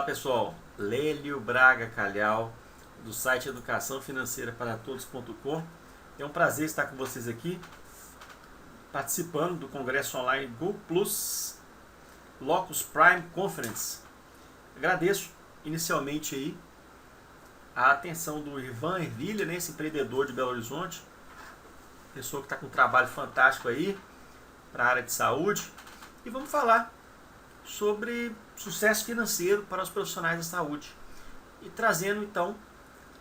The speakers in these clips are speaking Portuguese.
Olá pessoal, Lélio Braga Calhau, do site Educação Financeira para Todos.com. É um prazer estar com vocês aqui, participando do Congresso Online Go Plus Locus Prime Conference. Agradeço inicialmente aí a atenção do Ivan Ervilha, esse empreendedor de Belo Horizonte, pessoa que está com um trabalho fantástico aí para a área de saúde. E vamos falar sobre sucesso financeiro para os profissionais da saúde. E trazendo então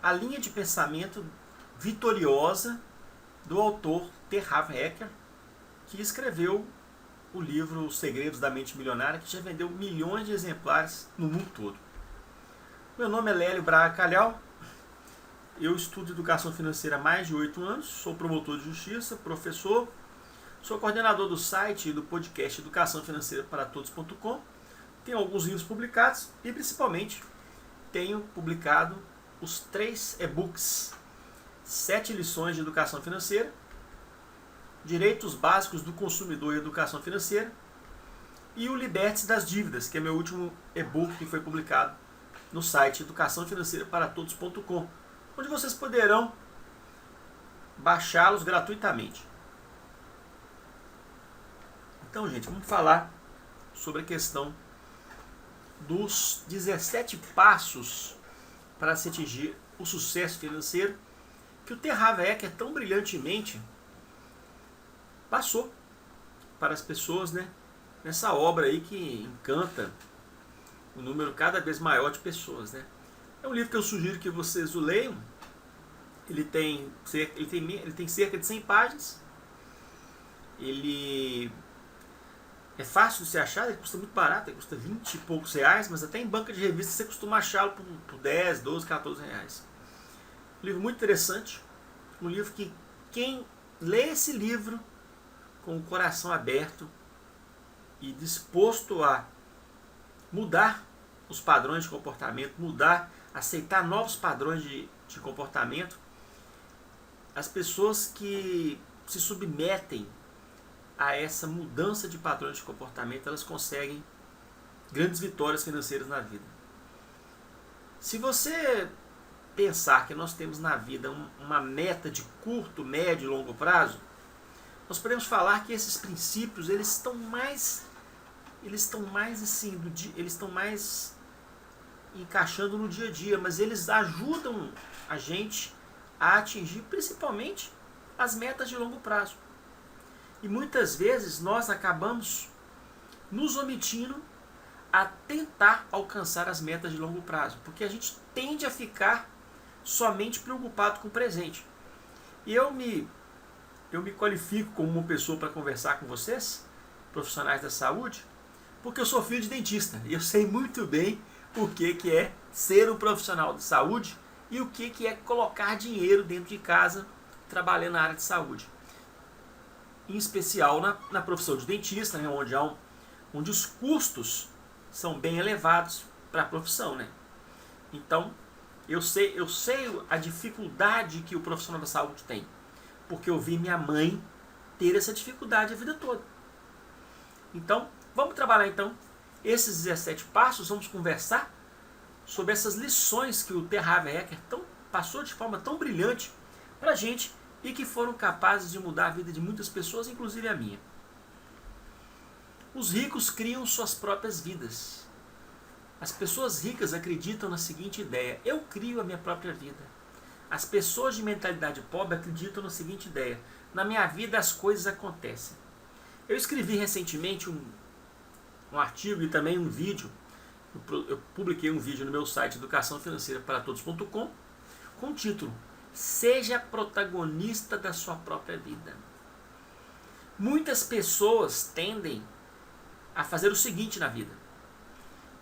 a linha de pensamento vitoriosa do autor T. Harv Eker, que escreveu o livro Os Segredos da Mente Milionária, que já vendeu milhões de exemplares no mundo todo. Meu nome é Lélio Braga Calhau, eu estudo educação financeira há mais de 8 anos, sou promotor de justiça, professor, sou coordenador do site e do podcast Educação Financeira para Todos.com, tenho alguns livros publicados e principalmente tenho publicado os 3 e-books, 7 lições de educação financeira, Direitos Básicos do Consumidor e Educação Financeira e o Liberte-se das Dívidas, que é meu último e-book que foi publicado no site Educação Financeira para Todos.com, onde vocês poderão baixá-los gratuitamente. Então, gente, vamos falar sobre a questão dos 17 passos para se atingir o sucesso financeiro que o T. Harv Eker tão brilhantemente passou para as pessoas, nessa obra aí que encanta um número cada vez maior de pessoas, É um livro que eu sugiro que vocês o leiam. Ele tem cerca de 100 páginas. Ele é fácil de ser achado, ele custa muito barato, ele custa 20 e poucos reais, mas até em banca de revista você costuma achá-lo por 10, 12, 14 reais. Um livro muito interessante, um livro que quem lê esse livro com o coração aberto e disposto a mudar os padrões de comportamento, aceitar novos padrões de comportamento, as pessoas que se submetem a essa mudança de padrões de comportamento, elas conseguem grandes vitórias financeiras na vida. Se você pensar que nós temos na vida uma meta de curto, médio e longo prazo, nós podemos falar que esses princípios eles estão mais encaixando no dia a dia, mas eles ajudam a gente a atingir principalmente as metas de longo prazo. E muitas vezes nós acabamos nos omitindo a tentar alcançar as metas de longo prazo, porque a gente tende a ficar somente preocupado com o presente. E eu me qualifico como uma pessoa para conversar com vocês, profissionais da saúde, porque eu sou filho de dentista e eu sei muito bem o que é ser um profissional de saúde e o que é colocar dinheiro dentro de casa trabalhando na área de saúde. Em especial na profissão de dentista, onde os custos são bem elevados para a profissão. Então, eu sei a dificuldade que o profissional da saúde tem, porque eu vi minha mãe ter essa dificuldade a vida toda. Então, vamos trabalhar esses 17 passos, vamos conversar sobre essas lições que o T. Harv Eker passou de forma tão brilhante para a gente e que foram capazes de mudar a vida de muitas pessoas, inclusive a minha. Os ricos criam suas próprias vidas. As pessoas ricas acreditam na seguinte ideia: eu crio a minha própria vida. As pessoas de mentalidade pobre acreditam na seguinte ideia: na minha vida as coisas acontecem. Eu escrevi recentemente um artigo e também um vídeo. Eu publiquei um vídeo no meu site Educação Financeira para Todos.com com o título: Seja protagonista da sua própria vida. Muitas pessoas tendem a fazer o seguinte na vida: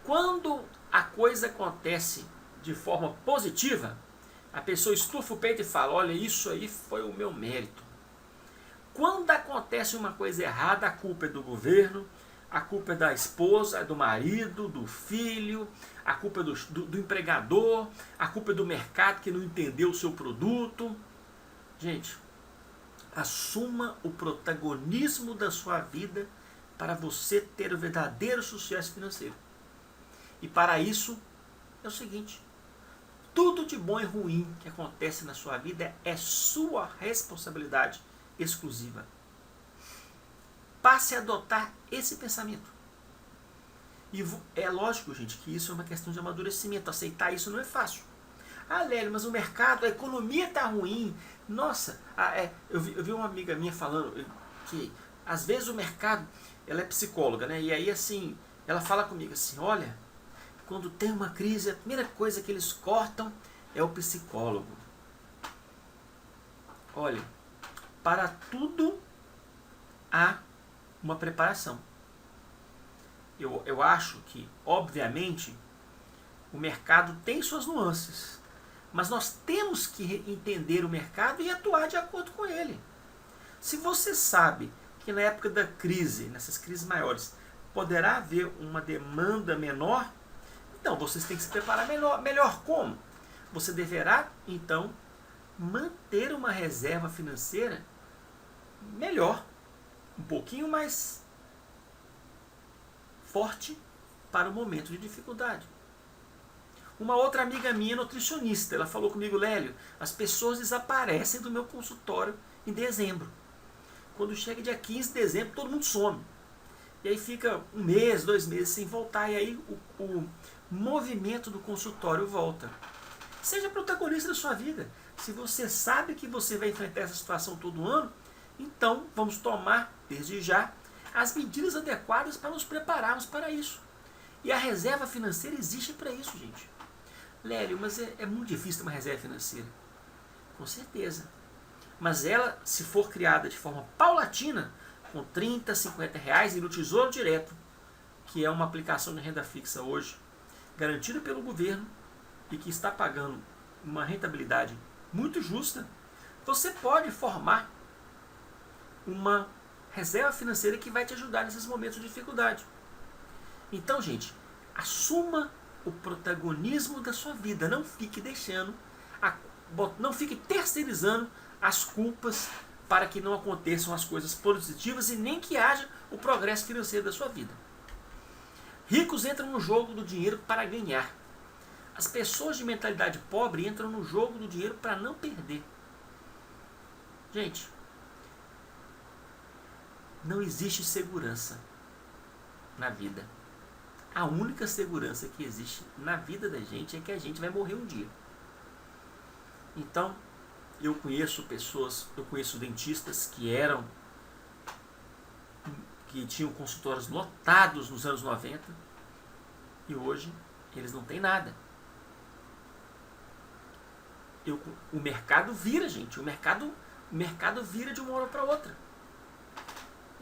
quando a coisa acontece de forma positiva, a pessoa estufa o peito e fala: olha, isso aí foi o meu mérito. Quando acontece uma coisa errada, a culpa é do governo, a culpa é da esposa, é do marido, do filho, a culpa é do empregador, a culpa é do mercado que não entendeu o seu produto. Gente, assuma o protagonismo da sua vida para você ter o verdadeiro sucesso financeiro. E para isso, é o seguinte: tudo de bom e ruim que acontece na sua vida é sua responsabilidade exclusiva. Passe a adotar esse pensamento. E é lógico, gente, que isso é uma questão de amadurecimento. Aceitar isso não é fácil. Ah, Lélio, mas o mercado, a economia está ruim. Nossa, eu vi uma amiga minha falando que às vezes o mercado, ela é psicóloga, né? E aí assim, ela fala comigo assim: olha, quando tem uma crise, a primeira coisa que eles cortam é o psicólogo. Olha, para tudo há uma preparação. Eu acho que, obviamente, o mercado tem suas nuances, mas nós temos que entender o mercado e atuar de acordo com ele. Se você sabe que na época da crise, nessas crises maiores, poderá haver uma demanda menor, então vocês têm que se preparar melhor como? Você deverá, então, manter uma reserva financeira melhor, um pouquinho mais forte para o momento de dificuldade. Uma outra amiga minha, nutricionista, ela falou comigo: Lélio, as pessoas desaparecem do meu consultório em dezembro. Quando chega dia 15 de dezembro, todo mundo some. E aí fica um mês, 2 meses sem voltar, e aí o movimento do consultório volta. Seja protagonista da sua vida. Se você sabe que você vai enfrentar essa situação todo ano, então vamos tomar, desde já, as medidas adequadas para nos prepararmos para isso. E a reserva financeira existe para isso, gente. Lélio, mas é muito difícil ter uma reserva financeira. Com certeza. Mas ela, se for criada de forma paulatina, com 30, 50 reais, e no Tesouro Direto, que é uma aplicação de renda fixa hoje, garantida pelo governo e que está pagando uma rentabilidade muito justa, você pode formar uma reserva financeira que vai te ajudar nesses momentos de dificuldade. Então, gente, assuma o protagonismo da sua vida. Não fique não fique terceirizando as culpas para que não aconteçam as coisas positivas e nem que haja o progresso financeiro da sua vida. Ricos entram no jogo do dinheiro para ganhar. As pessoas de mentalidade pobre entram no jogo do dinheiro para não perder. Gente, não existe segurança na vida. A única segurança que existe na vida da gente é que a gente vai morrer um dia. Então, eu conheço dentistas que tinham consultórios lotados nos anos 90 e hoje eles não têm nada. O mercado vira, gente. O mercado vira de uma hora para outra.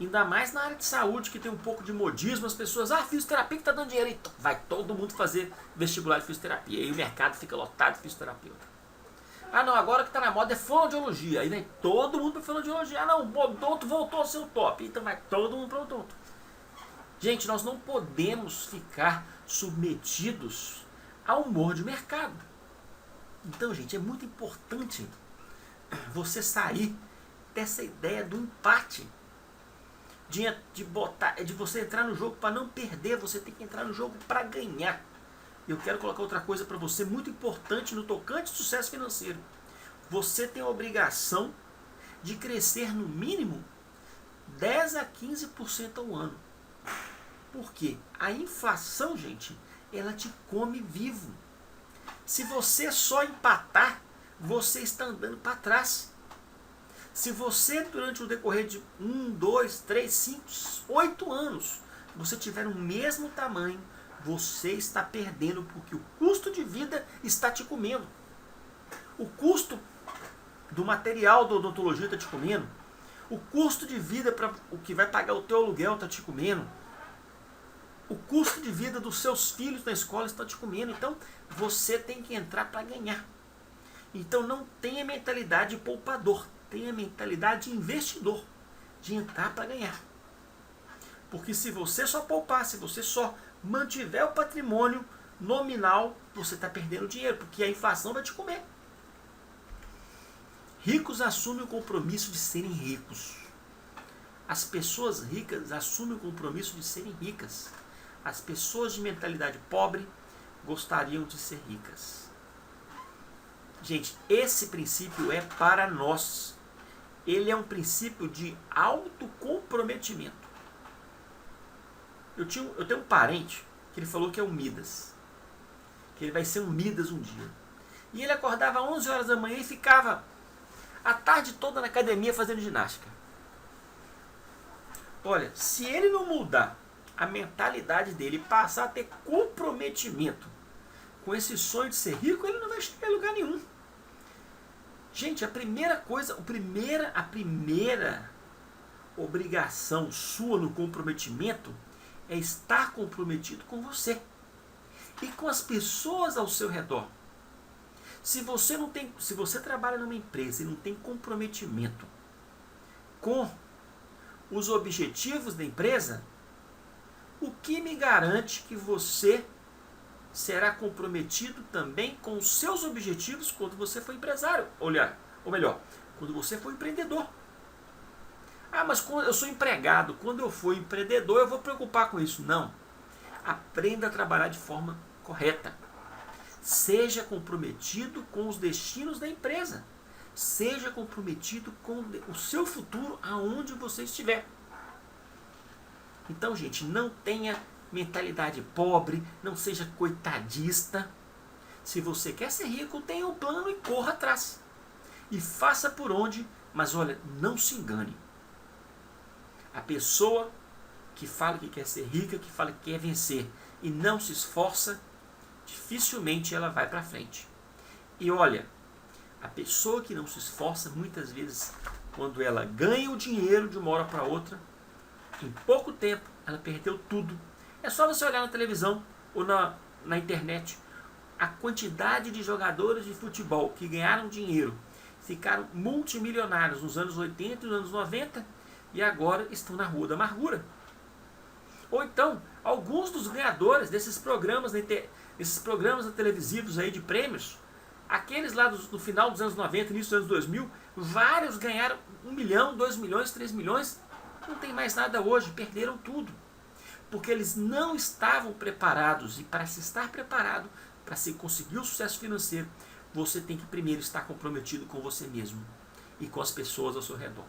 Ainda mais na área de saúde, que tem um pouco de modismo. As pessoas, fisioterapia que está dando dinheiro. Então vai todo mundo fazer vestibular de fisioterapia. E aí o mercado fica lotado de fisioterapeuta. Não, agora que está na moda é fonoaudiologia. Aí vem todo mundo para fonoaudiologia. O odonto voltou ao seu top. Então vai todo mundo para o odonto. Gente, nós não podemos ficar submetidos ao humor de mercado. Então, gente, é muito importante você sair dessa ideia do empate. De você entrar no jogo para não perder, você tem que entrar no jogo para ganhar. Eu quero colocar outra coisa para você muito importante no tocante ao sucesso financeiro. Você tem a obrigação de crescer no mínimo 10 a 15% ao ano. Por quê? A inflação, gente, ela te come vivo. Se você só empatar, você está andando para trás. Se você, durante o decorrer de 1, 2, 3, 5, 8 anos, você tiver o mesmo tamanho, você está perdendo, porque o custo de vida está te comendo. O custo do material da odontologia está te comendo. O custo de vida para o que vai pagar o teu aluguel está te comendo. O custo de vida dos seus filhos na escola está te comendo. Então, você tem que entrar para ganhar. Então, não tenha mentalidade de poupador. Tenha mentalidade de investidor. De entrar para ganhar. Porque se você só poupar, se você só mantiver o patrimônio nominal, você está perdendo dinheiro. Porque a inflação vai te comer. Ricos assumem o compromisso de serem ricos. As pessoas ricas assumem o compromisso de serem ricas. As pessoas de mentalidade pobre gostariam de ser ricas. Gente, esse princípio é para nós. Ele é um princípio de autocomprometimento. Eu tenho um parente que ele falou que é um Midas. Que ele vai ser um Midas um dia. E ele acordava às 11 horas da manhã e ficava a tarde toda na academia fazendo ginástica. Olha, se ele não mudar a mentalidade dele e passar a ter comprometimento com esse sonho de ser rico, ele não vai chegar em lugar nenhum. Gente, a primeira obrigação sua no comprometimento é estar comprometido com você e com as pessoas ao seu redor. Se você trabalha numa empresa e não tem comprometimento com os objetivos da empresa, o que me garante que você será comprometido também com os seus objetivos quando você for empresário? Ou melhor, quando você for empreendedor. Ah, mas quando eu sou empregado, quando eu for empreendedor eu vou preocupar com isso. Não. Aprenda a trabalhar de forma correta. Seja comprometido com os destinos da empresa. Seja comprometido com o seu futuro aonde você estiver. Então, gente, não tenha mentalidade pobre, não seja coitadista. Se você quer ser rico, tenha um plano e corra atrás. E faça por onde, mas olha, não se engane. A pessoa que fala que quer ser rica, que fala que quer vencer e não se esforça, dificilmente ela vai para frente. E olha, a pessoa que não se esforça, muitas vezes, quando ela ganha o dinheiro de uma hora para outra, em pouco tempo ela perdeu tudo. É só você olhar na televisão ou na internet. A quantidade de jogadores de futebol que ganharam dinheiro, ficaram multimilionários nos anos 80 e nos anos 90 e agora estão na rua da amargura. Ou então, alguns dos ganhadores desses programas televisivos aí de prêmios, aqueles lá no final dos anos 90, início dos anos 2000, vários ganharam 1 milhão, 2 milhões, 3 milhões, não tem mais nada hoje, perderam tudo. Porque eles não estavam preparados. E para se estar preparado, para se conseguir o sucesso financeiro, você tem que primeiro estar comprometido com você mesmo e com as pessoas ao seu redor.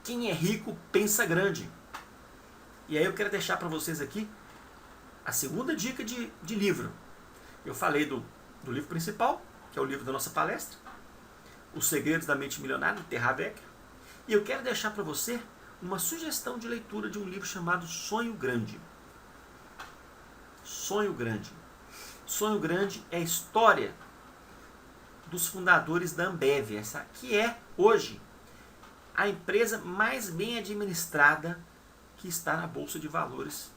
Quem é rico pensa grande. E aí eu quero deixar para vocês aqui a segunda dica de livro. Eu falei do livro principal, que é o livro da nossa palestra, Os Segredos da Mente Milionária, do T. Harv Eker. E eu quero deixar para você uma sugestão de leitura de um livro chamado Sonho Grande. Sonho Grande. Sonho Grande é a história dos fundadores da Ambev, essa que é hoje a empresa mais bem administrada que está na Bolsa de Valores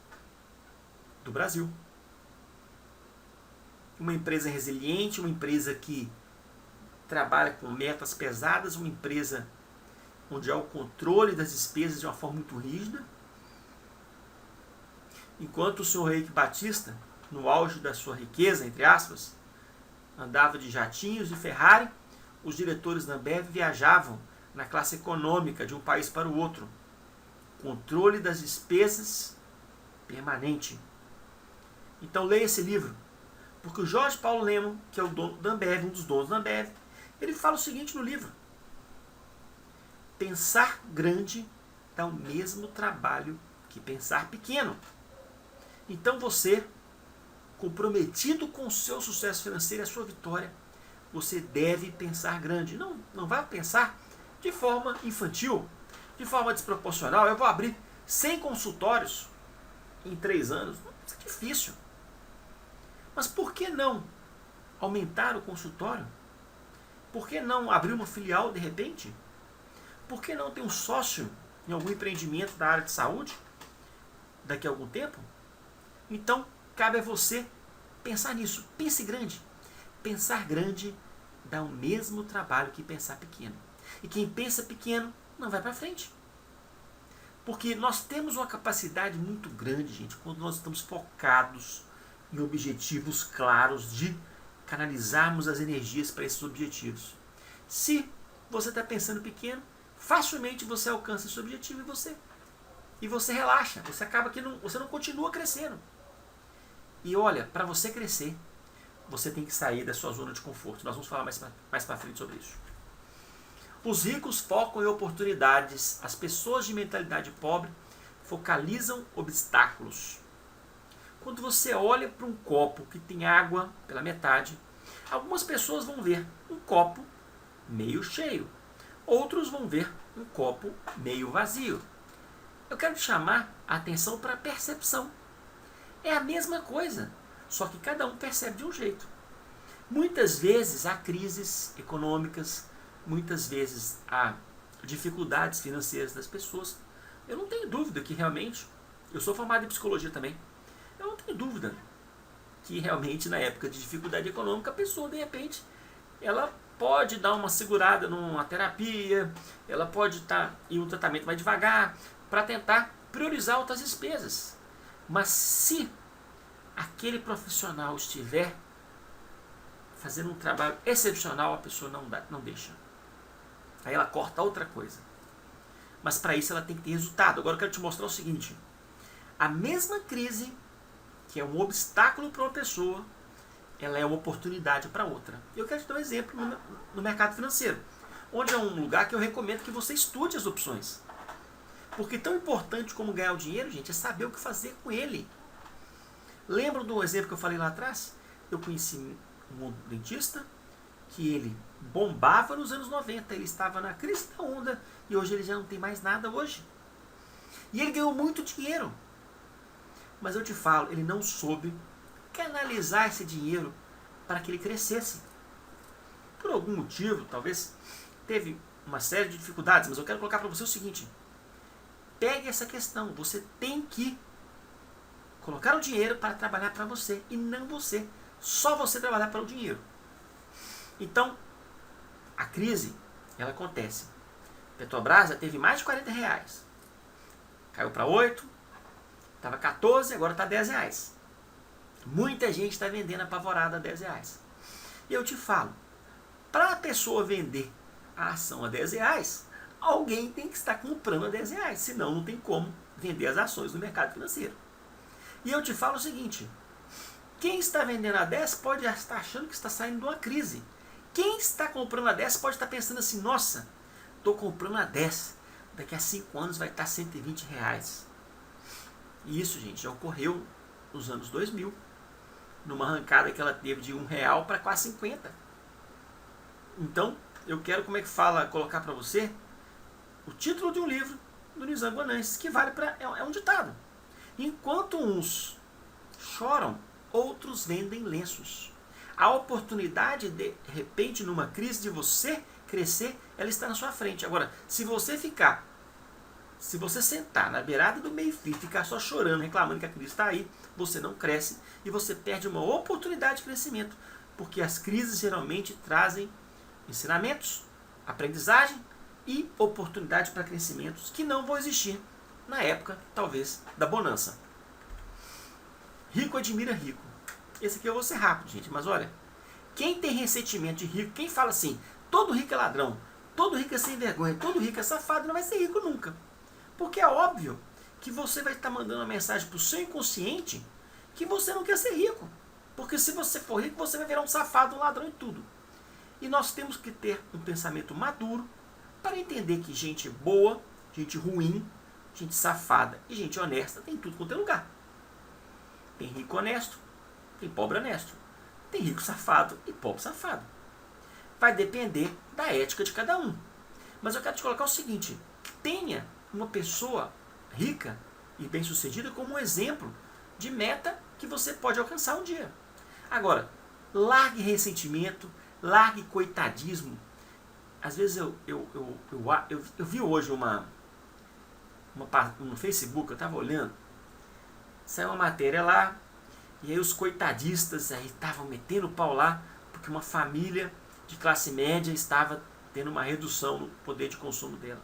do Brasil. Uma empresa resiliente, uma empresa que trabalha com metas pesadas, uma empresa onde há o controle das despesas de uma forma muito rígida. Enquanto o senhor Eike Batista, no auge da sua riqueza, entre aspas, andava de jatinhos e Ferrari, os diretores da Ambev viajavam na classe econômica de um país para o outro. Controle das despesas permanente. Então leia esse livro, porque o Jorge Paulo Lemann, que é o dono da Ambev, um dos donos da Ambev, ele fala o seguinte no livro: pensar grande dá o mesmo trabalho que pensar pequeno. Então você, comprometido com o seu sucesso financeiro e a sua vitória, você deve pensar grande. Não vai pensar de forma infantil, de forma desproporcional. Eu vou abrir 100 consultórios em 3 anos. Isso é difícil. Mas por que não aumentar o consultório? Por que não abrir uma filial de repente? Por que não ter um sócio em algum empreendimento da área de saúde daqui a algum tempo? Então, cabe a você pensar nisso. Pense grande. Pensar grande dá o mesmo trabalho que pensar pequeno. E quem pensa pequeno não vai para frente. Porque nós temos uma capacidade muito grande, gente, quando nós estamos focados em objetivos claros de canalizarmos as energias para esses objetivos. Se você está pensando pequeno, facilmente você alcança esse objetivo e você relaxa. Você acaba que você não continua crescendo. E olha, para você crescer, você tem que sair da sua zona de conforto. Nós vamos falar mais para frente sobre isso. Os ricos focam em oportunidades. As pessoas de mentalidade pobre focalizam obstáculos. Quando você olha para um copo que tem água pela metade, algumas pessoas vão ver um copo meio cheio. Outros vão ver um copo meio vazio. Eu quero te chamar a atenção para a percepção. É a mesma coisa, só que cada um percebe de um jeito. Muitas vezes há crises econômicas, muitas vezes há dificuldades financeiras das pessoas. Eu não tenho dúvida que realmente, eu sou formado em psicologia também, eu não tenho dúvida que realmente na época de dificuldade econômica a pessoa de repente, ela pode dar uma segurada numa terapia, ela pode estar em um tratamento mais devagar, para tentar priorizar outras despesas. Mas se aquele profissional estiver fazendo um trabalho excepcional, a pessoa não deixa. Aí ela corta outra coisa. Mas para isso ela tem que ter resultado. Agora eu quero te mostrar o seguinte. A mesma crise, que é um obstáculo para uma pessoa, ela é uma oportunidade para outra. Eu quero te dar um exemplo no mercado financeiro, onde é um lugar que eu recomendo que você estude as opções. Porque tão importante como ganhar o dinheiro, gente, é saber o que fazer com ele. Lembra do exemplo que eu falei lá atrás? Eu conheci um dentista que ele bombava nos anos 90, ele estava na crise da onda e hoje ele já não tem mais nada hoje. E ele ganhou muito dinheiro. Mas eu te falo, ele não soube canalizar esse dinheiro para que ele crescesse. Por algum motivo, talvez teve uma série de dificuldades, mas eu quero colocar para você o seguinte. Pegue essa questão, você tem que colocar o dinheiro para trabalhar para você e não você, só você trabalhar para o dinheiro. Então, a crise, ela acontece. Petrobras já teve mais de R$40, caiu para 8, estava 14, agora está R$10. Muita gente está vendendo apavorada a R$10. E eu te falo, para a pessoa vender a ação a R$10, alguém tem que estar comprando a R$10, senão não tem como vender as ações no mercado financeiro. E eu te falo o seguinte, quem está vendendo a 10 pode estar achando que está saindo de uma crise. Quem está comprando a 10 pode estar pensando assim, nossa, estou comprando a 10, daqui a 5 anos vai estar R$120. E isso, gente, já ocorreu nos anos 2000, numa arrancada que ela teve de R$1 para quase 50. Então, eu quero, colocar para você o título de um livro do Nizam Gonantes, que vale para... É um ditado. Enquanto uns choram, outros vendem lenços. A oportunidade, de repente, numa crise de você crescer, ela está na sua frente. Agora, se você sentar na beirada do meio-fio e ficar só chorando, reclamando que a crise está aí, você não cresce e você perde uma oportunidade de crescimento. Porque as crises geralmente trazem ensinamentos, aprendizagem e oportunidade para crescimentos que não vão existir na época, talvez, da bonança. Rico admira rico. Esse aqui eu vou ser rápido, gente, mas olha, quem tem ressentimento de rico, quem fala assim, todo rico é ladrão, todo rico é sem vergonha, todo rico é safado, não vai ser rico nunca. Porque é óbvio que você vai estar mandando uma mensagem para o seu inconsciente que você não quer ser rico. Porque se você for rico, você vai virar um safado, um ladrão e tudo. E nós temos que ter um pensamento maduro para entender que gente boa, gente ruim, gente safada e gente honesta tem tudo quanto é lugar. Tem rico honesto, tem pobre honesto. Tem rico safado e pobre safado. Vai depender da ética de cada um. Mas eu quero te colocar o seguinte, tenha uma pessoa rica e bem-sucedida como um exemplo de meta que você pode alcançar um dia. Agora, largue ressentimento, largue coitadismo. Às vezes eu vi hoje no Facebook, eu estava olhando, saiu uma matéria lá, e aí os coitadistas estavam metendo o pau lá, porque uma família de classe média estava tendo uma redução no poder de consumo dela.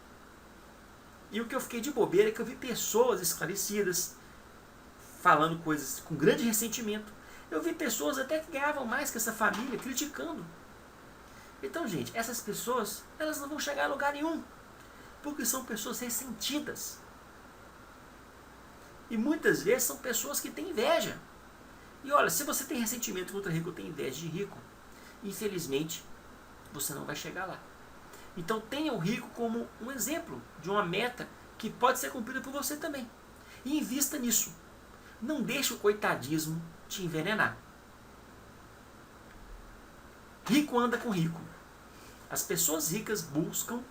E o que eu fiquei de bobeira é que eu vi pessoas esclarecidas, falando coisas com grande ressentimento. Eu vi pessoas até que ganhavam mais que essa família, criticando. Então, gente, essas pessoas, elas não vão chegar a lugar nenhum, porque são pessoas ressentidas. E muitas vezes são pessoas que têm inveja. E olha, se você tem ressentimento contra rico, ou tem inveja de rico, infelizmente, você não vai chegar lá. Então tenha o rico como um exemplo de uma meta que pode ser cumprida por você também. E invista nisso. Não deixe o coitadismo te envenenar. Rico anda com rico. As pessoas ricas buscam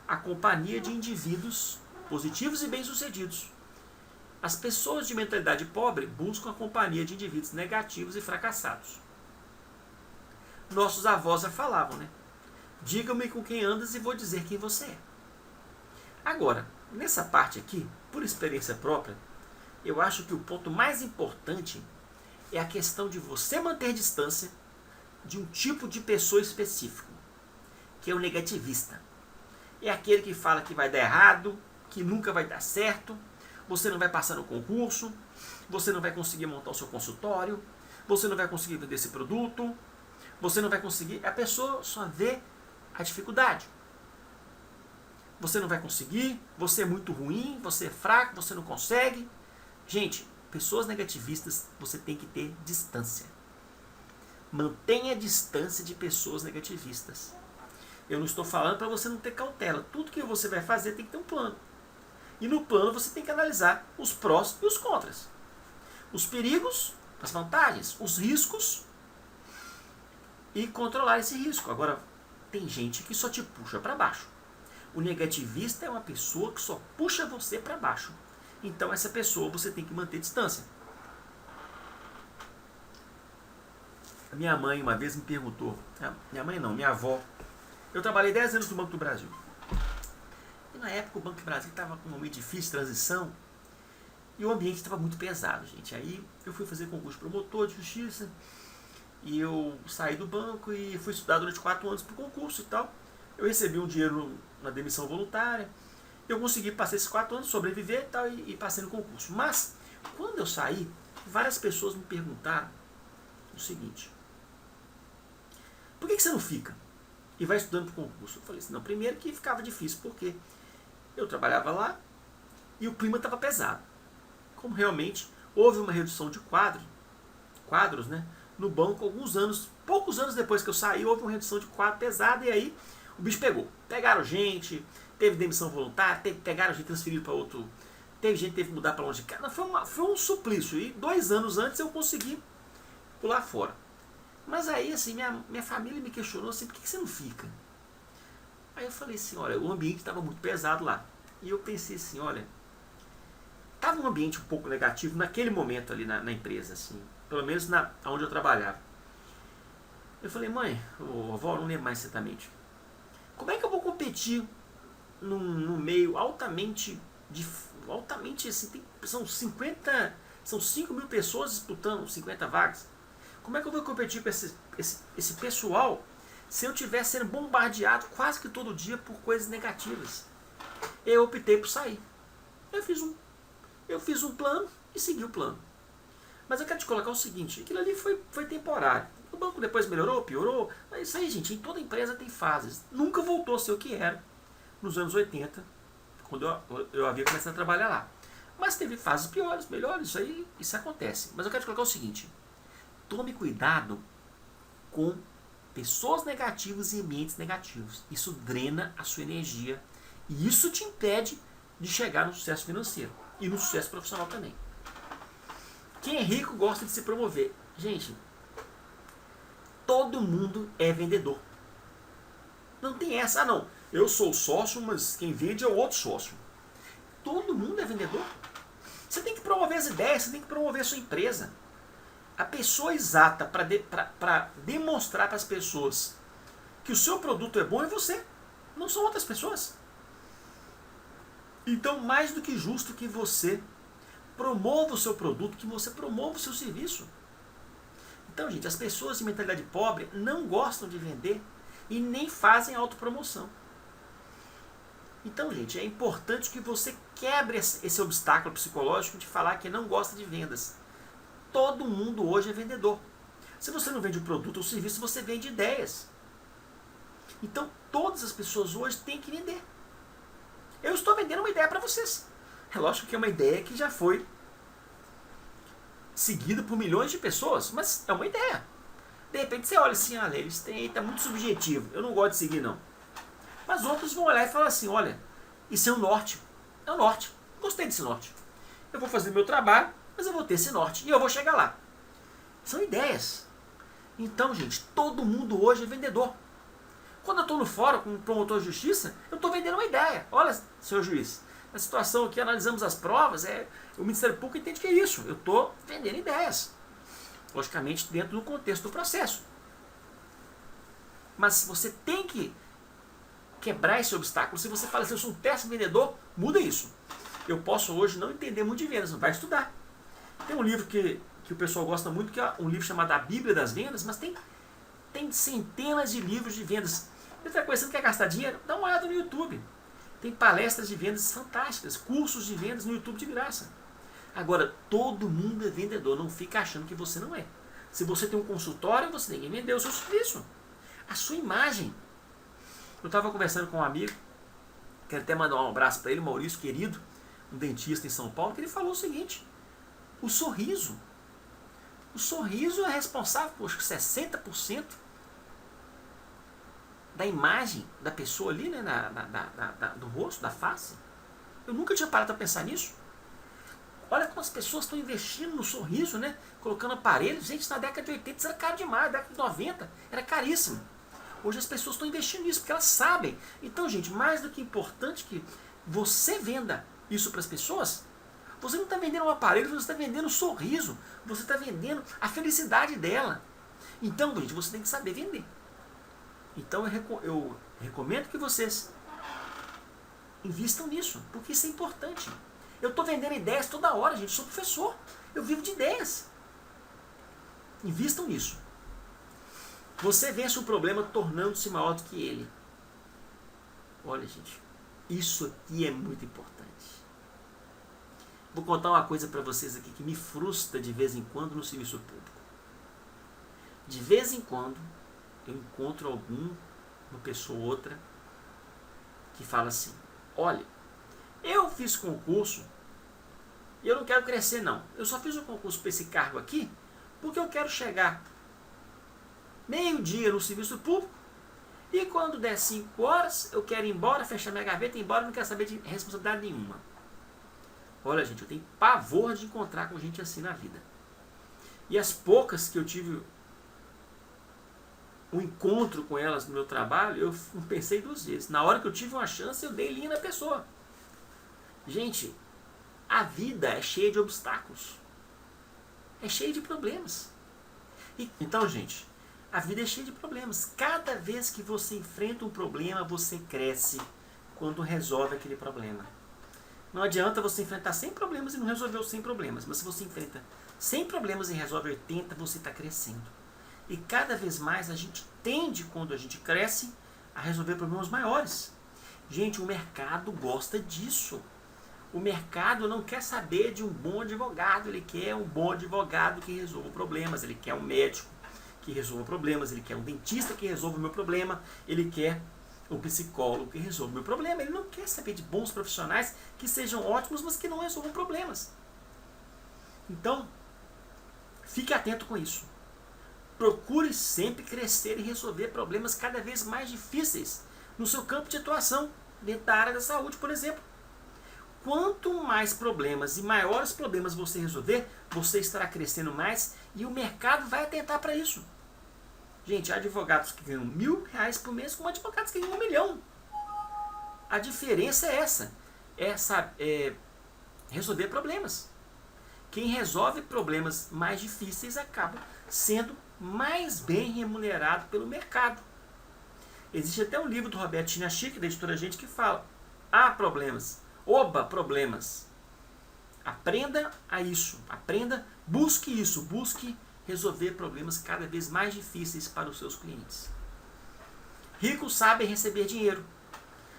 a companhia de indivíduos positivos e bem-sucedidos. As pessoas de mentalidade pobre buscam a companhia de indivíduos negativos e fracassados. Nossos avós já falavam, né? Diga-me com quem andas e vou dizer quem você é. Agora, nessa parte aqui, por experiência própria, eu acho que o ponto mais importante é a questão de você manter distância de um tipo de pessoa específico, que é o negativista. É aquele que fala que vai dar errado, que nunca vai dar certo, você não vai passar no concurso, você não vai conseguir montar o seu consultório, você não vai conseguir vender esse produto, você não vai conseguir. A pessoa só vê a dificuldade. Você não vai conseguir, você é muito ruim, você é fraco, você não consegue. Gente, pessoas negativistas, você tem que ter distância. Mantenha a distância de pessoas negativistas. Eu não estou falando para você não ter cautela. Tudo que você vai fazer tem que ter um plano. E no plano você tem que analisar os prós e os contras. Os perigos, as vantagens, os riscos e controlar esse risco. Agora, tem gente que só te puxa para baixo. O negativista é uma pessoa que só puxa você para baixo. Então essa pessoa você tem que manter distância. A minha mãe uma vez me perguntou, minha mãe não, minha avó, eu trabalhei 10 anos no Banco do Brasil. E na época o Banco do Brasil estava com um momento difícil de transição e o ambiente estava muito pesado, gente. Aí eu fui fazer concurso de promotor de justiça e eu saí do banco e fui estudar durante 4 anos para o concurso e tal. Eu recebi um dinheiro na demissão voluntária. Eu consegui passar esses 4 anos, sobreviver e tal, e passei no concurso. Mas, quando eu saí, várias pessoas me perguntaram o seguinte: por que você não fica e vai estudando para o concurso? Eu falei assim, não, primeiro que ficava difícil, porque eu trabalhava lá e o clima estava pesado. Como realmente houve uma redução de quadros, né, no banco, poucos anos depois que eu saí, houve uma redução de quadro pesada e aí o bicho pegou. Pegaram gente, teve demissão voluntária, pegaram gente transferido para outro, teve gente que teve que mudar para longe de casa. Foi um suplício. E 2 anos antes eu consegui pular fora. Mas aí, assim, minha família me questionou assim, por que você não fica? Aí eu falei assim, olha, o ambiente estava muito pesado lá. E eu pensei assim, olha, estava um ambiente um pouco negativo naquele momento ali na empresa, assim, pelo menos onde eu trabalhava. Eu falei, mãe, vovó, não lembro mais exatamente, como é que eu vou competir num meio altamente assim, são 5 mil pessoas disputando 50 vagas. Como é que eu vou competir com esse pessoal se eu estiver sendo bombardeado quase que todo dia por coisas negativas? Eu optei por sair. Eu fiz um plano e segui o plano. Mas eu quero te colocar o seguinte, aquilo ali foi temporário. O banco depois melhorou, piorou. Mas isso aí, gente, em toda empresa tem fases. Nunca voltou a ser o que era nos anos 80, quando eu havia começado a trabalhar lá. Mas teve fases piores, melhores, isso acontece. Mas eu quero te colocar o seguinte, tome cuidado com pessoas negativas e ambientes negativos. Isso drena a sua energia e isso te impede de chegar no sucesso financeiro e no sucesso profissional também. Quem é rico gosta de se promover. Gente, todo mundo é vendedor. Não tem essa, não. Eu sou o sócio, mas quem vende é o outro sócio. Todo mundo é vendedor. Você tem que promover as ideias, você tem que promover a sua empresa. A pessoa exata para demonstrar para as pessoas que o seu produto é bom é você, não são outras pessoas. Então, mais do que justo que você promova o seu produto, que você promova o seu serviço. Então, gente, as pessoas de mentalidade pobre não gostam de vender e nem fazem autopromoção. Então, gente, é importante que você quebre esse obstáculo psicológico de falar que não gosta de vendas. Todo mundo hoje é vendedor. Se você não vende o produto ou o serviço, você vende ideias. Então, todas as pessoas hoje têm que vender. Eu estou vendendo uma ideia para vocês. É lógico que é uma ideia que já foi seguido por milhões de pessoas, mas é uma ideia. De repente você olha assim, olha, eles têm, tá muito subjetivo, eu não gosto de seguir não. Mas outros vão olhar e falar assim, olha, isso é o norte. É o norte. Gostei desse norte. Eu vou fazer meu trabalho, mas eu vou ter esse norte. E eu vou chegar lá. São ideias. Então, gente, todo mundo hoje é vendedor. Quando eu estou no fórum com um promotor de justiça, eu estou vendendo uma ideia. Olha, senhor juiz, na situação aqui, analisamos as provas, o Ministério Público entende que é isso. Eu estou vendendo ideias. Logicamente, dentro do contexto do processo. Mas você tem que quebrar esse obstáculo. Se você fala assim, eu sou um péssimo vendedor, muda isso. Eu posso hoje não entender muito de vendas, não vai estudar. Tem um livro que o pessoal gosta muito, que é um livro chamado A Bíblia das Vendas, mas tem centenas de livros de vendas. Outra coisa, você não quer gastar dinheiro? Dá uma olhada no YouTube. Tem palestras de vendas fantásticas, cursos de vendas no YouTube de graça. Agora, todo mundo é vendedor, não fica achando que você não é. Se você tem um consultório, você tem que vender o seu serviço. A sua imagem. Eu estava conversando com um amigo, quero até mandar um abraço para ele, Maurício, querido, um dentista em São Paulo, que ele falou o seguinte, o sorriso é responsável por 60% da imagem da pessoa ali, né, do rosto, da face. Eu nunca tinha parado para pensar nisso. Olha como as pessoas estão investindo no sorriso, né? Colocando aparelhos. Gente, na década de 80 isso era caro demais, na década de 90 era caríssimo. Hoje as pessoas estão investindo nisso, porque elas sabem. Então, gente, mais do que importante que você venda isso para as pessoas, você não está vendendo um aparelho, você está vendendo um sorriso, você está vendendo a felicidade dela. Então, gente, você tem que saber vender. Então, eu recomendo que vocês invistam nisso, porque isso é importante. Eu estou vendendo ideias toda hora, gente. Eu sou professor. Eu vivo de ideias. Invistam nisso. Você vence o problema tornando-se maior do que ele. Olha, gente. Isso aqui é muito importante. Vou contar uma coisa para vocês aqui que me frustra de vez em quando no serviço público. De vez em quando, eu encontro uma pessoa ou outra, que fala assim, olha, eu fiz concurso e eu não quero crescer não. Eu só fiz o concurso para esse cargo aqui porque eu quero chegar meio-dia no serviço público e quando der 5 horas eu quero ir embora, fechar minha gaveta e ir embora, não quero saber de responsabilidade nenhuma. Olha, gente, eu tenho pavor de encontrar com gente assim na vida. E as poucas que eu tive um encontro com elas no meu trabalho, eu não pensei 2 vezes. Na hora que eu tive uma chance, eu dei linha na pessoa. Gente, a vida é cheia de obstáculos. É cheia de problemas. Então, gente, a vida é cheia de problemas. Cada vez que você enfrenta um problema, você cresce quando resolve aquele problema. Não adianta você enfrentar 100 problemas e não resolver os 100 problemas. Mas se você enfrenta 100 problemas e resolve 80, você está crescendo. E cada vez mais a gente tende, quando a gente cresce, a resolver problemas maiores. Gente, o mercado gosta disso. O mercado não quer saber de um bom advogado, ele quer um bom advogado que resolva problemas, ele quer um médico que resolva problemas, ele quer um dentista que resolva o meu problema, ele quer um psicólogo que resolva o meu problema. Ele não quer saber de bons profissionais que sejam ótimos, mas que não resolvam problemas. Então, fique atento com isso. Procure sempre crescer e resolver problemas cada vez mais difíceis no seu campo de atuação, dentro da área da saúde, por exemplo. Quanto mais problemas e maiores problemas você resolver, você estará crescendo mais e o mercado vai atentar para isso. Gente, há advogados que ganham R$1.000 por mês com advogados que ganham 1 milhão. A diferença é essa. É resolver problemas. Quem resolve problemas mais difíceis acaba sendo mais bem remunerado pelo mercado. Existe até um livro do Roberto Chinachique, da editora Gente, que fala: há problemas. Oba, problemas. Aprenda a isso. Busque isso. Busque resolver problemas cada vez mais difíceis para os seus clientes. Ricos sabem receber dinheiro.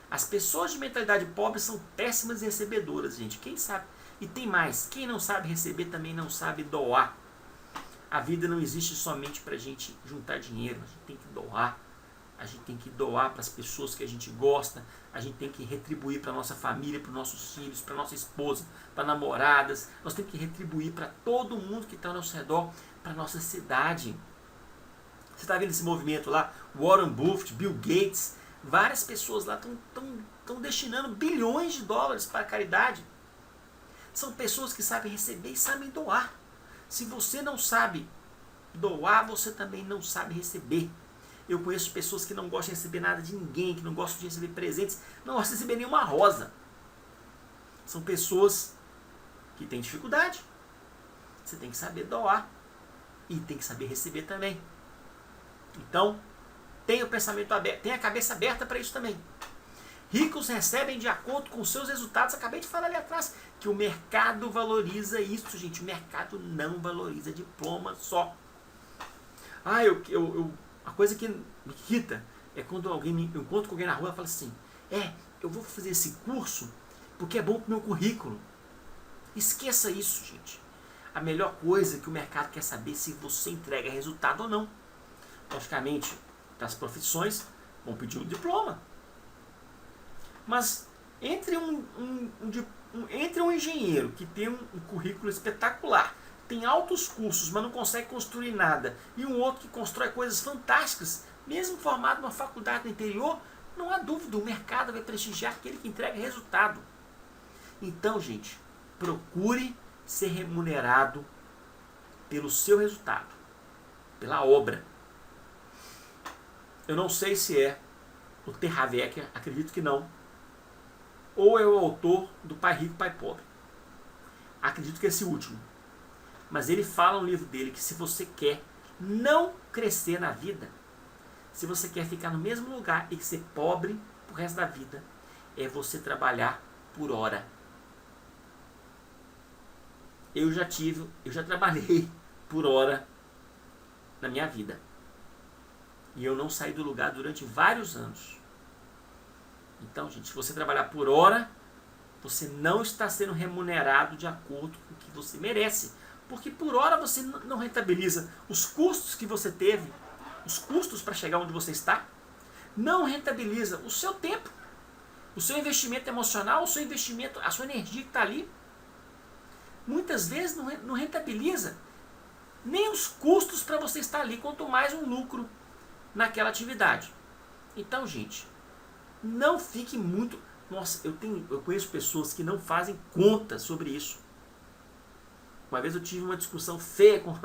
As pessoas de mentalidade pobre são péssimas recebedoras, gente. Quem sabe? E tem mais. Quem não sabe receber também não sabe doar. A vida não existe somente para a gente juntar dinheiro. A gente tem que doar. a gente tem que doar para as pessoas que a gente gosta, a gente tem que retribuir para a nossa família, para os nossos filhos, para nossa esposa, para namoradas, nós temos que retribuir para todo mundo que está ao nosso redor, para a nossa cidade. Você está vendo esse movimento lá? Warren Buffett, Bill Gates, várias pessoas lá estão destinando bilhões de dólares para a caridade. São pessoas que sabem receber e sabem doar. Se você não sabe doar, você também não sabe receber. Eu conheço pessoas que não gostam de receber nada de ninguém, que não gostam de receber presentes, não gostam de receber nenhuma rosa. São pessoas que têm dificuldade. Você tem que saber doar e tem que saber receber também. Então, tenha o pensamento aberto, tenha a cabeça aberta para isso também. Ricos recebem de acordo com seus resultados. Acabei de falar ali atrás que o mercado valoriza isso, gente. O mercado não valoriza diploma só. A coisa que me irrita é quando eu encontro com alguém na rua e fala assim: eu vou fazer esse curso porque é bom para o meu currículo. Esqueça isso, gente. A melhor coisa que o mercado quer saber é se você entrega resultado ou não. Logicamente, para as profissões, vão pedir um diploma. Mas entre um engenheiro que tem um currículo espetacular, tem altos cursos, mas não consegue construir nada, e um outro que constrói coisas fantásticas, mesmo formado numa faculdade no interior, não há dúvida, o mercado vai prestigiar aquele que entrega resultado. Então, gente, procure ser remunerado pelo seu resultado, pela obra. Eu não sei se é o T. Harv Eker, acredito que não, ou é o autor do Pai Rico, Pai Pobre. Acredito que é esse último. Mas ele fala no livro dele que se você quer não crescer na vida, se você quer ficar no mesmo lugar e ser pobre pro resto da vida, é você trabalhar por hora. Eu já trabalhei por hora na minha vida. E eu não saí do lugar durante vários anos. Então, gente, se você trabalhar por hora, você não está sendo remunerado de acordo com o que você merece. Porque por hora você não rentabiliza os custos que você teve, os custos para chegar onde você está, não rentabiliza o seu tempo, o seu investimento emocional, o seu investimento, a sua energia que está ali. Muitas vezes não rentabiliza nem os custos para você estar ali, quanto mais um lucro naquela atividade. Então, gente, não fique muito... Nossa, eu conheço pessoas que não fazem conta sobre isso. Uma vez eu tive uma discussão feia com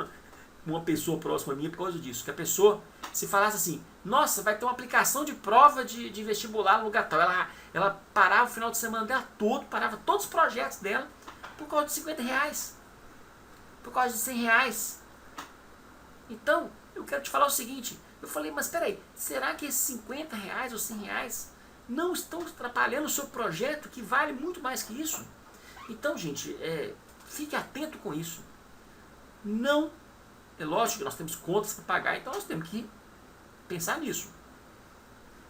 uma pessoa próxima a mim por causa disso. Que a pessoa, se falasse assim, nossa, vai ter uma aplicação de prova de vestibular no lugar tal. Ela parava o final de semana dela todo, parava todos os projetos dela por causa de R$50. Por causa de R$100. Então, eu quero te falar o seguinte. Eu falei, mas peraí, será que esses R$50 ou R$100 não estão atrapalhando o seu projeto que vale muito mais que isso? Então, gente, fique atento com isso. Não, é lógico que nós temos contas para pagar, então nós temos que pensar nisso.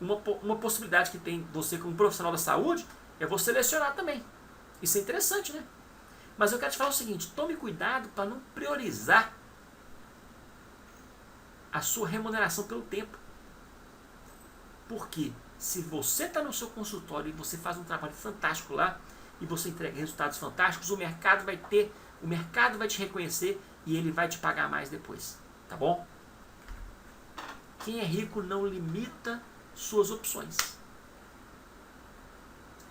Uma possibilidade que tem você como profissional da saúde é você selecionar também. Isso é interessante, né? Mas eu quero te falar o seguinte, tome cuidado para não priorizar a sua remuneração pelo tempo. Porque se você está no seu consultório e você faz um trabalho fantástico lá, e você entrega resultados fantásticos, o mercado vai te reconhecer e ele vai te pagar mais depois, tá bom? Quem é rico não limita suas opções.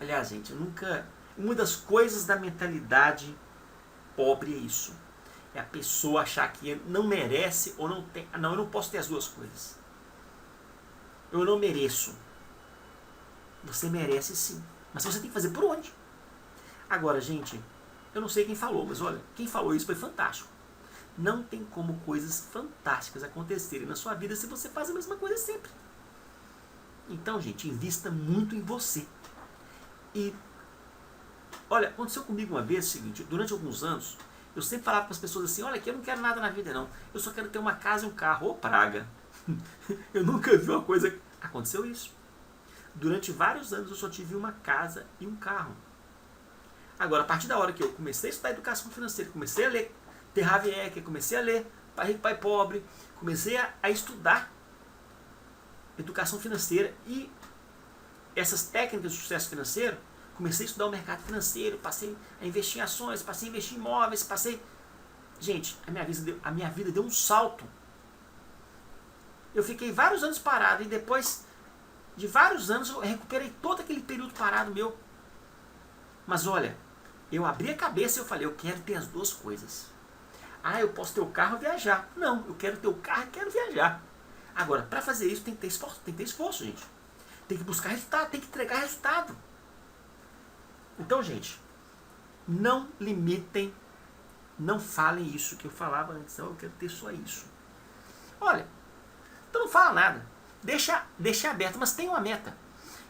Aliás, gente, uma das coisas da mentalidade pobre é isso. É a pessoa achar que não merece ou não tem. Não, eu não posso ter as duas coisas. Eu não mereço. Você merece sim. Mas você tem que fazer por onde? Agora, gente, eu não sei quem falou, mas olha, quem falou isso foi fantástico. Não tem como coisas fantásticas acontecerem na sua vida se você faz a mesma coisa sempre. Então, gente, invista muito em você. E, olha, aconteceu comigo uma vez o seguinte, durante alguns anos, eu sempre falava para as pessoas assim, olha aqui, eu não quero nada na vida não, eu só quero ter uma casa e um carro. Ô praga! Eu nunca vi uma coisa... Aconteceu isso. Durante vários anos eu só tive uma casa e um carro. Agora, a partir da hora que eu comecei a estudar educação financeira, comecei a ler T. Harv Eker, comecei a ler Pai Rico, Pai Pobre, comecei a estudar educação financeira e essas técnicas de sucesso financeiro, comecei a estudar o mercado financeiro, passei a investir em ações, passei a investir em imóveis, Gente, a minha vida deu um salto. Eu fiquei vários anos parado e depois de vários anos eu recuperei todo aquele período parado meu. Mas olha, eu abri a cabeça e eu falei, eu quero ter as duas coisas. Ah, eu posso ter o carro e viajar. Não, eu quero ter o carro e quero viajar. Agora, para fazer isso tem que ter esforço, gente. Tem que buscar resultado, tem que entregar resultado. Então, gente, não limitem, não falem isso que eu falava antes. Eu quero ter só isso. Olha, então não fala nada. Deixa aberto, mas tem uma meta.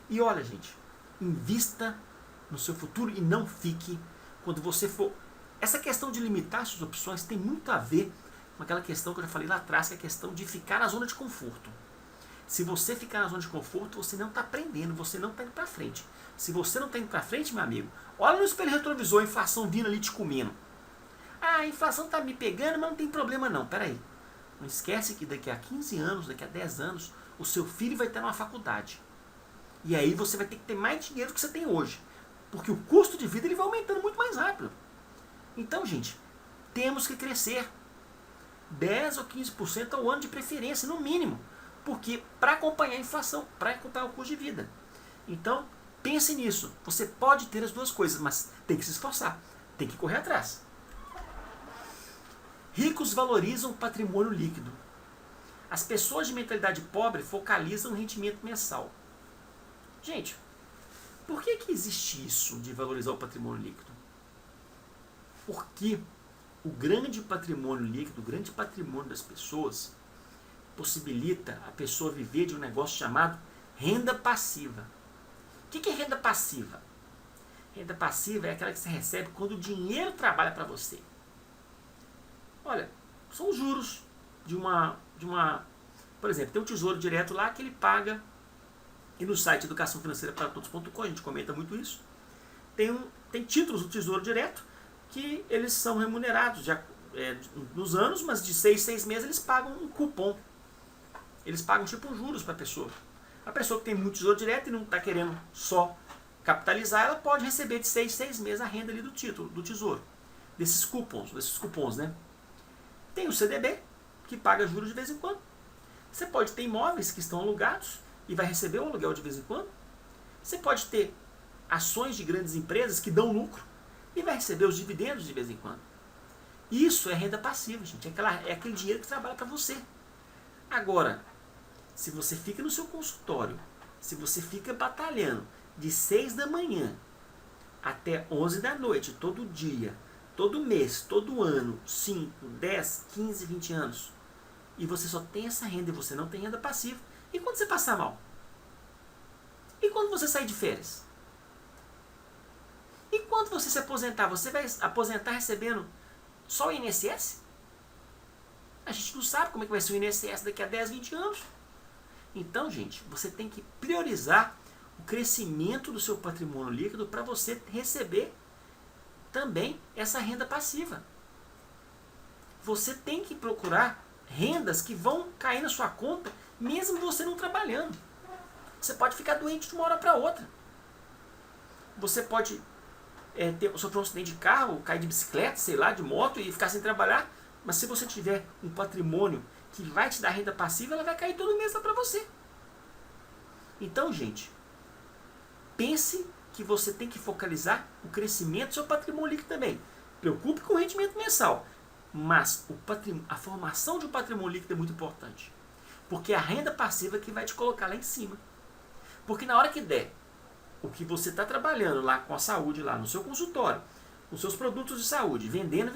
E olha, gente, invista no seu futuro e não fique quando você for... Essa questão de limitar suas opções tem muito a ver com aquela questão que eu já falei lá atrás, que é a questão de ficar na zona de conforto. Se você ficar na zona de conforto, você não está aprendendo, você não está indo para frente. Se você não está indo para frente, meu amigo, olha no espelho retrovisor, a inflação vindo ali te comendo. Ah, a inflação está me pegando, mas não tem problema não. Peraí, não esquece que daqui a 15 anos, daqui a 10 anos, o seu filho vai estar numa faculdade. E aí você vai ter que ter mais dinheiro do que você tem hoje. Porque o custo de vida ele vai aumentando muito mais rápido. Então, gente, temos que crescer 10 ou 15% ao ano de preferência, no mínimo. Porque para acompanhar a inflação, para acompanhar o custo de vida. Então, pense nisso. Você pode ter as duas coisas, mas tem que se esforçar. Tem que correr atrás. Ricos valorizam o patrimônio líquido. As pessoas de mentalidade pobre focalizam no rendimento mensal. Gente, por que existe isso de valorizar o patrimônio líquido? Porque o grande patrimônio líquido, o grande patrimônio das pessoas, possibilita a pessoa viver de um negócio chamado renda passiva. O que é renda passiva? Renda passiva é aquela que você recebe quando o dinheiro trabalha para você. Olha, são os juros de uma... Por exemplo, tem um Tesouro Direto lá que ele paga, e no site educaçãofinanceiraparatodos.com a gente comenta muito isso, tem títulos do Tesouro Direto que eles são remunerados nos anos, mas de 6 meses eles pagam um cupom. Eles pagam tipo um juros para a pessoa. A pessoa que tem muito Tesouro Direto e não está querendo só capitalizar, ela pode receber de 6 meses a renda ali do título, do Tesouro. Desses cupons, né? Tem o CDB, que paga juros de vez em quando. Você pode ter imóveis que estão alugados e vai receber o aluguel de vez em quando. Você pode ter ações de grandes empresas que dão lucro e vai receber os dividendos de vez em quando. Isso é renda passiva, gente. É aquele dinheiro que trabalha para você. Agora, se você fica no seu consultório, se você fica batalhando de 6 da manhã até 11 da noite, todo dia, todo mês, todo ano, 5, 10, 15, 20 anos, e você só tem essa renda e você não tem renda passiva, e quando você passar mal? E quando você sair de férias? E quando você se aposentar, você vai aposentar recebendo só o INSS? A gente não sabe como é que vai ser o INSS daqui a 10, 20 anos. Então, gente, você tem que priorizar o crescimento do seu patrimônio líquido para você receber também essa renda passiva. Você tem que procurar rendas que vão cair na sua conta mesmo você não trabalhando. Você pode ficar doente de uma hora para outra. Você pode sofrer um acidente de carro, cair de bicicleta, sei lá, de moto e ficar sem trabalhar. Mas se você tiver um patrimônio que vai te dar renda passiva, ela vai cair todo mês lá para você. Então, gente, pense que você tem que focalizar o crescimento do seu patrimônio líquido também. Preocupe com o rendimento mensal. Mas a formação de um patrimônio líquido é muito importante. Porque é a renda passiva que vai te colocar lá em cima. Porque na hora que der o que você está trabalhando lá com a saúde, lá no seu consultório, os seus produtos de saúde, vendendo.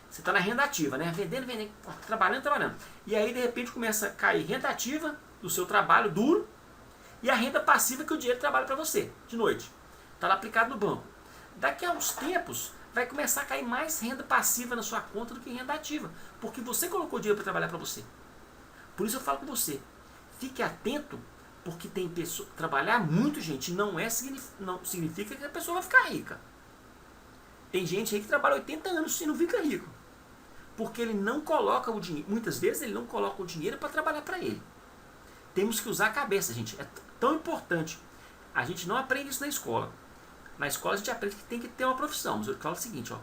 Você está na renda ativa, né? Vendendo, trabalhando. E aí, de repente, começa a cair renda ativa do seu trabalho duro e a renda passiva que o dinheiro trabalha para você, de noite. Está lá aplicado no banco. Daqui a uns tempos, vai começar a cair mais renda passiva na sua conta do que renda ativa. Porque você colocou dinheiro para trabalhar para você. Por isso eu falo com você. Fique atento, porque tem pessoa... Trabalhar muito, gente, não significa que a pessoa vai ficar rica. Tem gente aí que trabalha 80 anos e não fica rico. Porque ele não coloca o dinheiro. Muitas vezes ele não coloca o dinheiro para trabalhar para ele. Temos que usar a cabeça, gente. É tão importante. A gente não aprende isso na escola. Na escola a gente aprende que tem que ter uma profissão. Mas eu falo o seguinte, ó,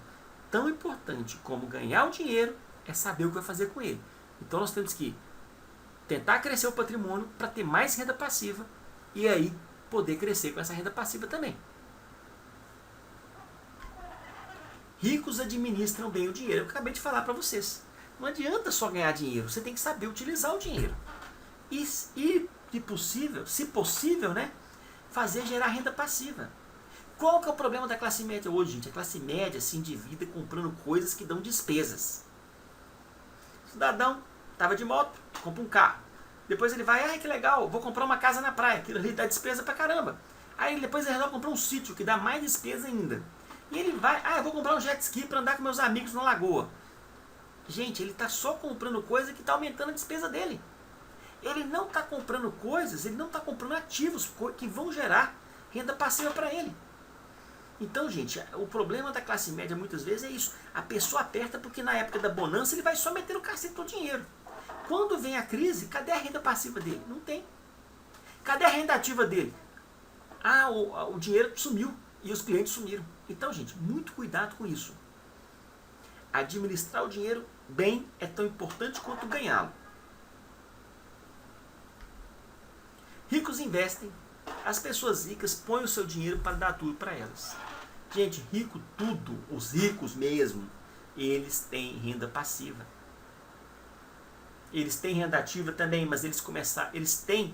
tão importante como ganhar o dinheiro é saber o que vai fazer com ele. Então nós temos que tentar crescer o patrimônio para ter mais renda passiva e aí poder crescer com essa renda passiva também. Ricos administram bem o dinheiro. Eu acabei de falar para vocês. Não adianta só ganhar dinheiro, você tem que saber utilizar o dinheiro. E se possível, né, fazer gerar renda passiva. Qual que é o problema da classe média hoje, gente? A classe média se endivida comprando coisas que dão despesas. O cidadão estava de moto, compra um carro. Depois ele vai, ai que legal, vou comprar uma casa na praia. Aquilo ali dá despesa pra caramba. Aí depois ele resolve comprar um sítio, que dá mais despesa ainda. E ele vai, eu vou comprar um jet ski para andar com meus amigos na lagoa. Gente, ele está só comprando coisa que está aumentando a despesa dele. Ele não está comprando coisas, ele não está comprando ativos que vão gerar renda passiva para ele. Então, gente, o problema da classe média muitas vezes é isso. A pessoa aperta porque na época da bonança ele vai só meter o cacete do dinheiro. Quando vem a crise, cadê a renda passiva dele? Não tem. Cadê a renda ativa dele? O dinheiro sumiu e os clientes sumiram. Então, gente, muito cuidado com isso. Administrar o dinheiro bem é tão importante quanto ganhá-lo. Ricos investem. As pessoas ricas põem o seu dinheiro para dar tudo para elas. Gente, rico tudo, os ricos mesmo, eles têm renda passiva. Eles têm renda ativa também, mas eles têm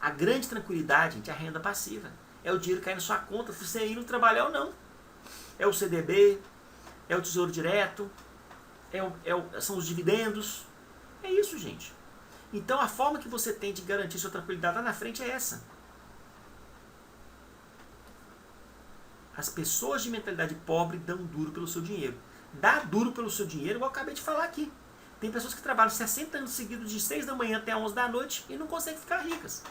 a grande tranquilidade, gente, a renda passiva. É o dinheiro cair na sua conta, se você ir não trabalhar ou não. É o CDB, é o Tesouro Direto, são os dividendos. É isso, gente. Então a forma que você tem de garantir sua tranquilidade lá na frente é essa. As pessoas de mentalidade pobre dão duro pelo seu dinheiro. Dá duro pelo seu dinheiro, igual eu acabei de falar aqui. Tem pessoas que trabalham 60 anos seguidos de 6 da manhã até 11 da noite e não conseguem ficar ricas.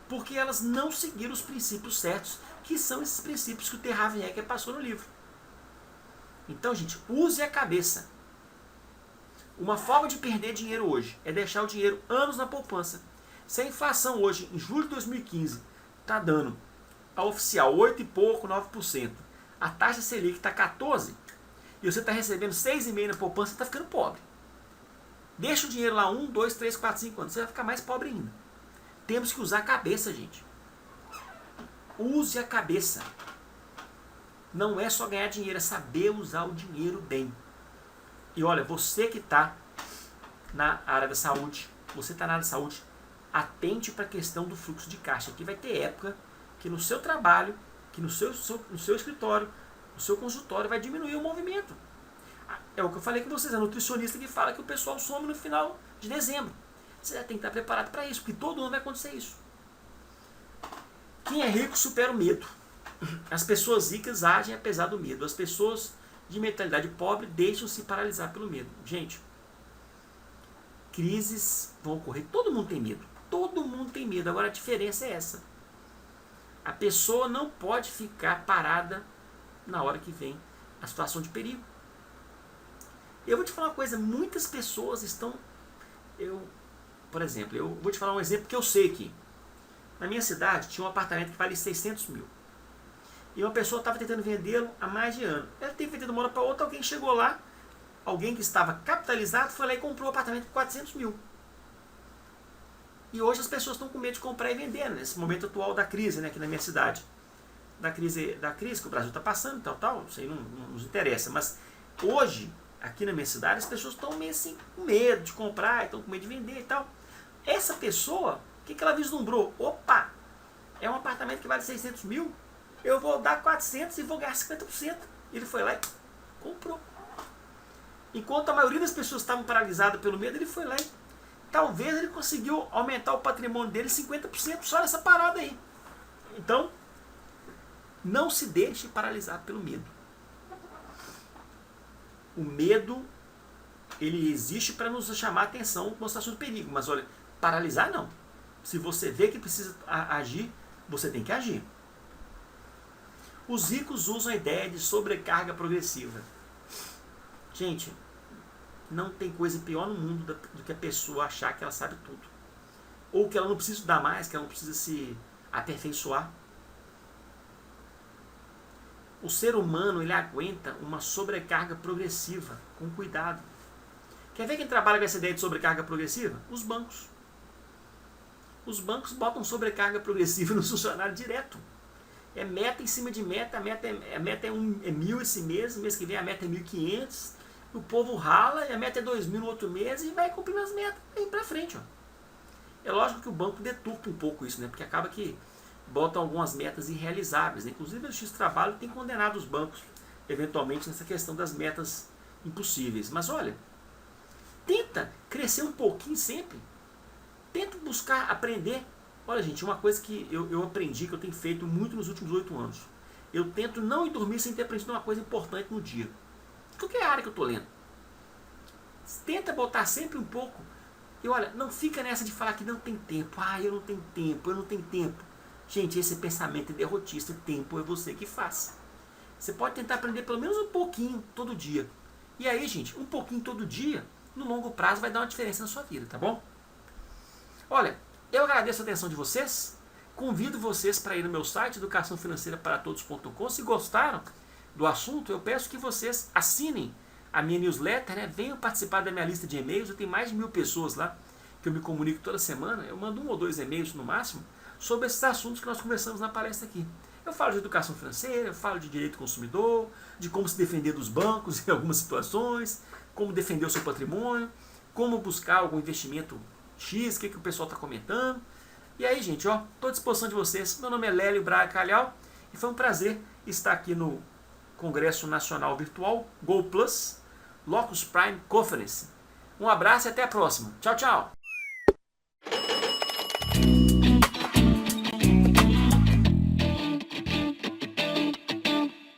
Porque elas não seguiram os princípios certos, que são esses princípios que o T. Harv Eker passou no livro. Então, gente, use a cabeça. Uma forma de perder dinheiro hoje é deixar o dinheiro anos na poupança. Se a inflação hoje, em julho de 2015, está dando a oficial 8 e pouco, 9%, a taxa Selic está 14%, e você está recebendo 6,5% na poupança, você está ficando pobre. Deixa o dinheiro lá 1, 2, 3, 4, 5 anos, você vai ficar mais pobre ainda. Temos que usar a cabeça, gente. Use a cabeça. Não é só ganhar dinheiro, é saber usar o dinheiro bem. E olha, você que está na área da saúde, atente para a questão do fluxo de caixa. Aqui vai ter época que no seu trabalho, que no seu escritório, no seu consultório vai diminuir o movimento. É o que eu falei com vocês, a nutricionista que fala que o pessoal some no final de dezembro. Você já tem que estar preparado para isso, porque todo ano vai acontecer isso. Quem é rico supera o medo. As pessoas ricas agem apesar do medo. As pessoas de mentalidade pobre deixam-se paralisar pelo medo. Gente, crises vão ocorrer. Todo mundo tem medo. Todo mundo tem medo. Agora a diferença é essa. A pessoa não pode ficar parada na hora que vem a situação de perigo. Eu vou te falar uma coisa. Muitas pessoas estão... Por exemplo, eu vou te falar um exemplo que eu sei que na minha cidade tinha um apartamento que valia 600 mil. E uma pessoa estava tentando vendê-lo há mais de ano. Ela teve vendido de uma hora para outra, alguém chegou lá, alguém que estava capitalizado, foi lá e comprou o apartamento por 400 mil. E hoje as pessoas estão com medo de comprar e vender, nesse momento atual da crise, né, aqui na minha cidade. Da crise que o Brasil está passando, tal, isso aí não nos interessa. Mas hoje, aqui na minha cidade, as pessoas estão meio assim, com medo de comprar, estão com medo de vender e tal. Essa pessoa, o que ela vislumbrou? Opa, é um apartamento que vale 600 mil, eu vou dar 400 e vou ganhar 50%. Ele foi lá e comprou. Enquanto a maioria das pessoas estavam paralisadas pelo medo, ele foi lá e talvez ele conseguiu aumentar o patrimônio dele 50% só nessa parada aí. Então, não se deixe paralisar pelo medo. O medo, ele existe para nos chamar a atenção com situação de perigo. Mas olha, paralisar não. Se você vê que precisa agir, você tem que agir. Os ricos usam a ideia de sobrecarga progressiva. Gente, não tem coisa pior no mundo do que a pessoa achar que ela sabe tudo. ou que ela não precisa estudar mais, que ela não precisa se aperfeiçoar. O ser humano, ele aguenta uma sobrecarga progressiva, com cuidado. Quer ver quem trabalha com essa ideia de sobrecarga progressiva? Os bancos. Os bancos botam sobrecarga progressiva no funcionário direto. É meta em cima de meta, a meta é 1.000 esse mês que vem a meta é 1.500, o povo rala e a meta é 2.000 no outro mês e vai cumprir as metas e ir pra frente. Ó. É lógico que o banco deturpa um pouco isso, né? Porque acaba que botam algumas metas irrealizáveis. Né? Inclusive o Justiça do Trabalho tem condenado os bancos, eventualmente, nessa questão das metas impossíveis. Mas olha, tenta crescer um pouquinho sempre. Tenta buscar aprender. Olha, gente, uma coisa que eu aprendi, que eu tenho feito muito nos últimos 8 anos. Eu tento não ir dormir sem ter aprendido uma coisa importante no dia. Qualquer área que eu estou lendo. Tenta botar sempre um pouco. E olha, não fica nessa de falar que não tem tempo. Ah, eu não tenho tempo, eu não tenho tempo. Gente, esse pensamento é derrotista. Tempo é você que faz. Você pode tentar aprender pelo menos um pouquinho todo dia. E aí, gente, um pouquinho todo dia, no longo prazo, vai dar uma diferença na sua vida, tá bom? Olha, eu agradeço a atenção de vocês. Convido vocês para ir no meu site, educaçãofinanceiraparatodos.com. Se gostaram do assunto, eu peço que vocês assinem a minha newsletter, né? Venham participar da minha lista de e-mails. Eu tenho mais de 1.000 pessoas lá que eu me comunico toda semana. Eu mando 1 ou 2 e-mails no máximo sobre esses assuntos que nós conversamos na palestra aqui. Eu falo de educação financeira, eu falo de direito do consumidor, de como se defender dos bancos em algumas situações, como defender o seu patrimônio, como buscar algum investimento X, o que o pessoal está comentando. E aí, gente, ó, estou à disposição de vocês. Meu nome é Lélio Braga Calhau e foi um prazer estar aqui no Congresso Nacional Virtual Go Plus Locus Prime Conference. Um abraço e até a próxima. Tchau, tchau!